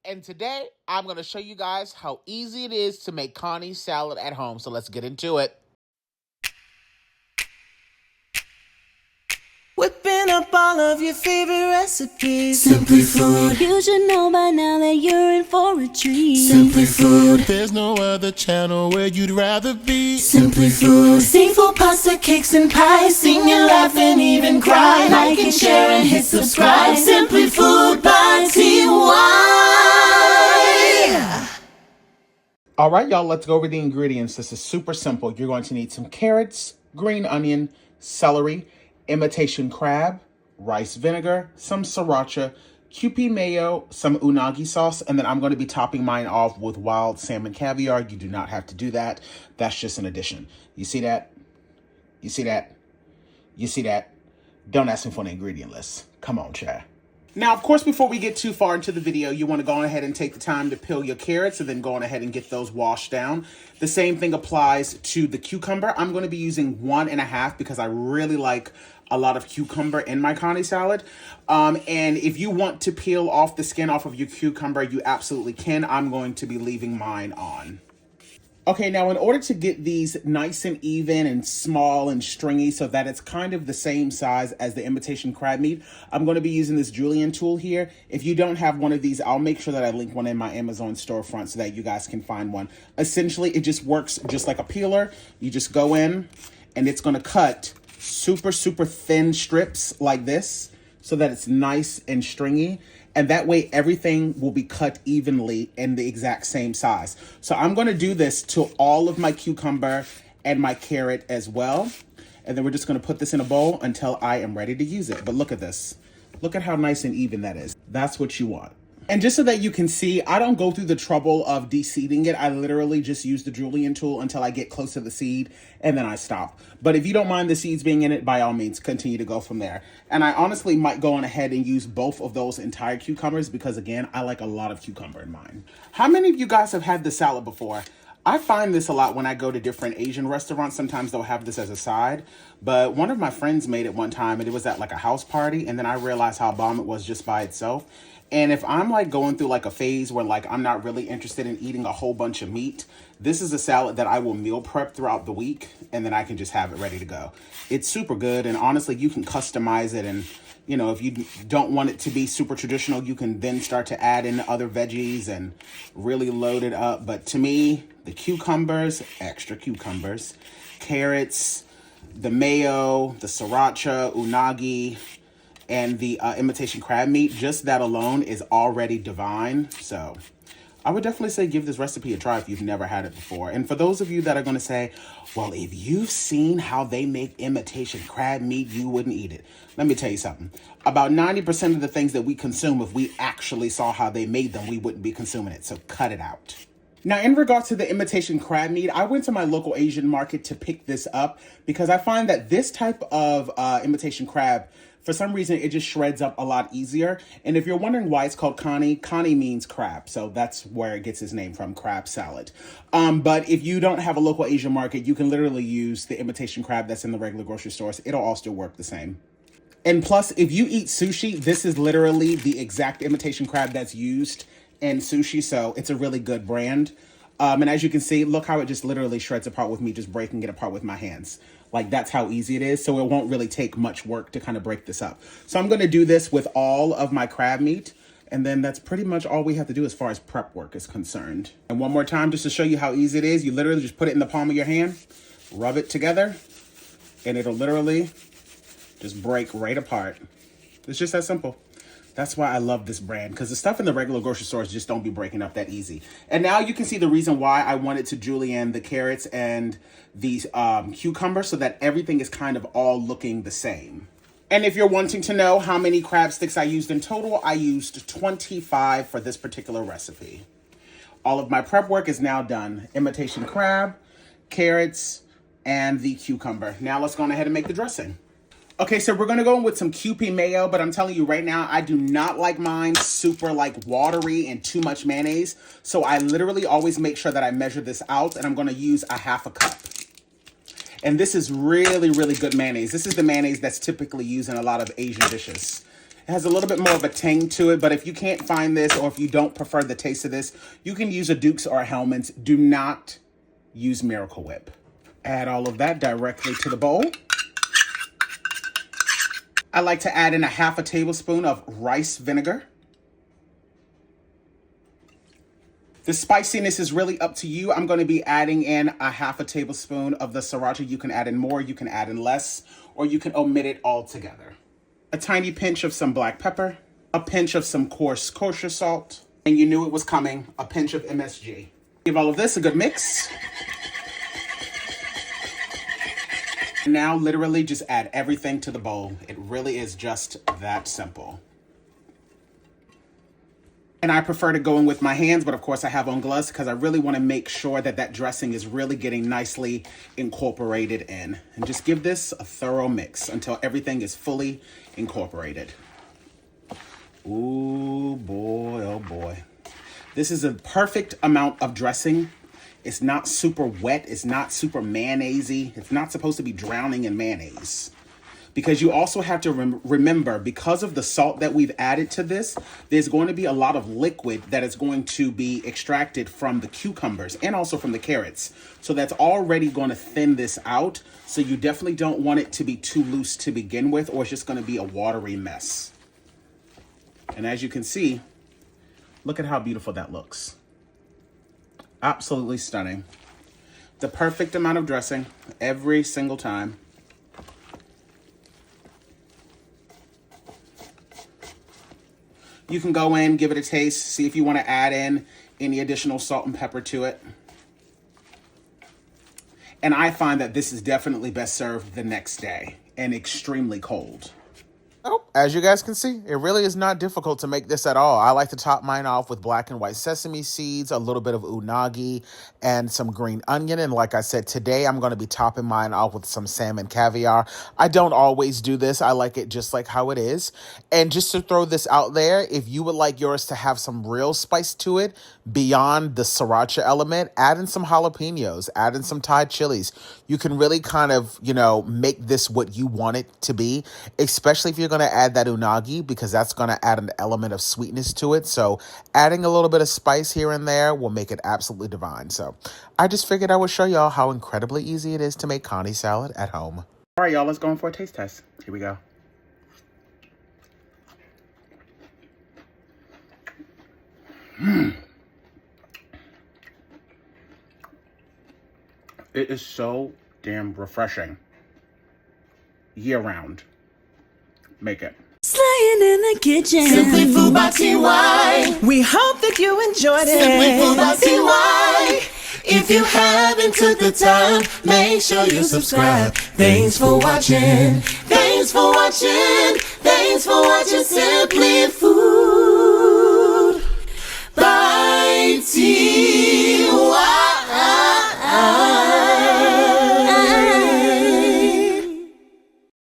And today, I'm going to show you guys how easy it is to make Kani salad at home. So let's get into it. Whipping up all of your favorite recipes. Simply Food. You should know by now that you're in for a treat. Simply Food. There's no other channel where you'd rather be. Simply Food. Seafood, pasta, cakes, and pies. Sing and laugh and even cry. Like and share and hit subscribe. Simply Food by TY. All right, y'all, let's go over the ingredients. This is super simple. You're going to need some carrots, green onion, celery, imitation crab, rice vinegar, some sriracha, Kewpie mayo, some unagi sauce, and then I'm going to be topping mine off with wild salmon caviar. You do not have to do that. That's just an addition. You see that? You see that? You see that? Don't ask me for an ingredient list. Come on, Chad. Now, of course, before we get too far into the video, you want to go on ahead and take the time to peel your carrots and then go on ahead and get those washed down. The same thing applies to the cucumber. I'm going to be using 1.5 because I really like a lot of cucumber in my Kani salad. And if you want to peel off the skin off of your cucumber, you absolutely can. I'm going to be leaving mine on. Okay, now in order to get these nice and even and small and stringy so that it's kind of the same size as the imitation crab meat, I'm going to be using this julienne tool here. If you don't have one of these, I'll make sure that I link one in my Amazon storefront so that you guys can find one. Essentially, it just works just like a peeler. You just go in and it's going to cut super thin strips like this so that it's nice and stringy. And that way everything will be cut evenly in the exact same size. So I'm going to do this to all of my cucumber and my carrot as well. And then we're just going to put this in a bowl until I am ready to use it. But look at this. Look at how nice and even that is. That's what you want. And just so that you can see, I don't go through the trouble of de-seeding it. I literally just use the julienne tool until I get close to the seed and then I stop. But if you don't mind the seeds being in it, by all means, continue to go from there. And I honestly might go on ahead and use both of those entire cucumbers because, again, I like a lot of cucumber in mine. How many of you guys have had this salad before? I find this a lot when I go to different Asian restaurants. Sometimes they'll have this as a side. But one of my friends made it one time and it was at like a house party. And then I realized how bomb it was just by itself. And if I'm like going through like a phase where like I'm not really interested in eating a whole bunch of meat, this is a salad that I will meal prep throughout the week and then I can just have it ready to go. It's super good. And honestly, you can customize it. And, you know, if you don't want it to be super traditional, you can then start to add in other veggies and really load it up. But to me, the cucumbers, extra cucumbers, carrots, the mayo, the sriracha, unagi, and the imitation crab meat, just that alone is already divine. So I would definitely say give this recipe a try if you've never had it before. And for those of you that are going to say, well, if you've seen how they make imitation crab meat, you wouldn't eat it. Let me tell you something. About 90% of the things that we consume, if we actually saw how they made them, we wouldn't be consuming it. So cut it out. Now, in regards to the imitation crab meat, I went to my local Asian market to pick this up because I find that this type of imitation crab, for some reason, it just shreds up a lot easier. And if you're wondering why it's called Kani, Kani means crab. So that's where it gets its name from, crab salad. But if you don't have a local Asian market, you can literally use the imitation crab that's in the regular grocery stores. It'll all still work the same. And plus, if you eat sushi, this is literally the exact imitation crab that's used in sushi. So it's a really good brand. And as you can see, look how it just literally shreds apart with me just breaking it apart with my hands. Like, that's how easy it is. So it won't really take much work to kind of break this up. So I'm going to do this with all of my crab meat. And then that's pretty much all we have to do as far as prep work is concerned. And one more time, just to show you how easy it is, you literally just put it in the palm of your hand, rub it together, and it'll literally just break right apart. It's just that simple. That's why I love this brand, because the stuff in the regular grocery stores just don't be breaking up that easy. And now you can see the reason why I wanted to julienne the carrots and these cucumbers so that everything is kind of all looking the same. And if you're wanting to know how many crab sticks I used in total, I used 25 for this particular recipe. All of my prep work is now done. Imitation crab, carrots, and the cucumber. Now let's go on ahead and make the dressing. Okay, so we're going to go in with some Kewpie mayo, but I'm telling you right now, I do not like mine super like watery and too much mayonnaise. So I literally always make sure that I measure this out, and I'm going to use a 1/2 cup. And this is really good mayonnaise. This is the mayonnaise that's typically used in a lot of Asian dishes. It has a little bit more of a tang to it, but if you can't find this or if you don't prefer the taste of this, you can use a Duke's or a Hellman's. Do not use Miracle Whip. Add all of that directly to the bowl. I like to add in a half a tablespoon of rice vinegar. The spiciness is really up to you. I'm going to be adding in a half a tablespoon of the sriracha. You can add in more, you can add in less, or you can omit it altogether. A tiny pinch of some black pepper, a pinch of some coarse kosher salt, and you knew it was coming, a pinch of MSG. Give all of this a good mix. Now literally just add everything to the bowl. It really is just that simple. And I prefer to go in with my hands, but of course I have on gloves because I really want to make sure that that dressing is really getting nicely incorporated in. And just give this a thorough mix until everything is fully incorporated. Ooh, boy, oh boy. This is a perfect amount of dressing. It's not super wet. It's not super mayonnaise-y. It's not supposed to be drowning in mayonnaise. Because you also have to remember, because of the salt that we've added to this, there's going to be a lot of liquid that is going to be extracted from the cucumbers and also from the carrots. So that's already going to thin this out. So you definitely don't want it to be too loose to begin with, or it's just going to be a watery mess. And as you can see, look at how beautiful that looks. Absolutely stunning. The perfect amount of dressing every single time. You can go in, give it a taste, see if you want to add in any additional salt and pepper to it. And I find that this is definitely best served the next day and extremely cold. Oh, as you guys can see, it really is not difficult to make this at all. I like to top mine off with black and white sesame seeds, a little bit of unagi, and some green onion. And like I said, today I'm going to be topping mine off with some salmon caviar. I don't always do this. I like it just like how it is. And just to throw this out there, if you would like yours to have some real spice to it, beyond the sriracha element, add in some jalapenos, add in some Thai chilies. You can really kind of, make this what you want it to be, especially if you're going to add that unagi, because that's going to add an element of sweetness to it. So adding a little bit of spice here and there will make it absolutely divine. So I just figured I would show y'all how incredibly easy it is to make Kani salad at home. All right, y'all, let's go in for a taste test. Here we go. It is so damn refreshing. Year round. Make it. Slaying in the kitchen. Simply Food by TY. We hope that you enjoyed it. Simply Food by TY. If you haven't took the time, make sure you subscribe. Thanks for watching. Thanks for watching.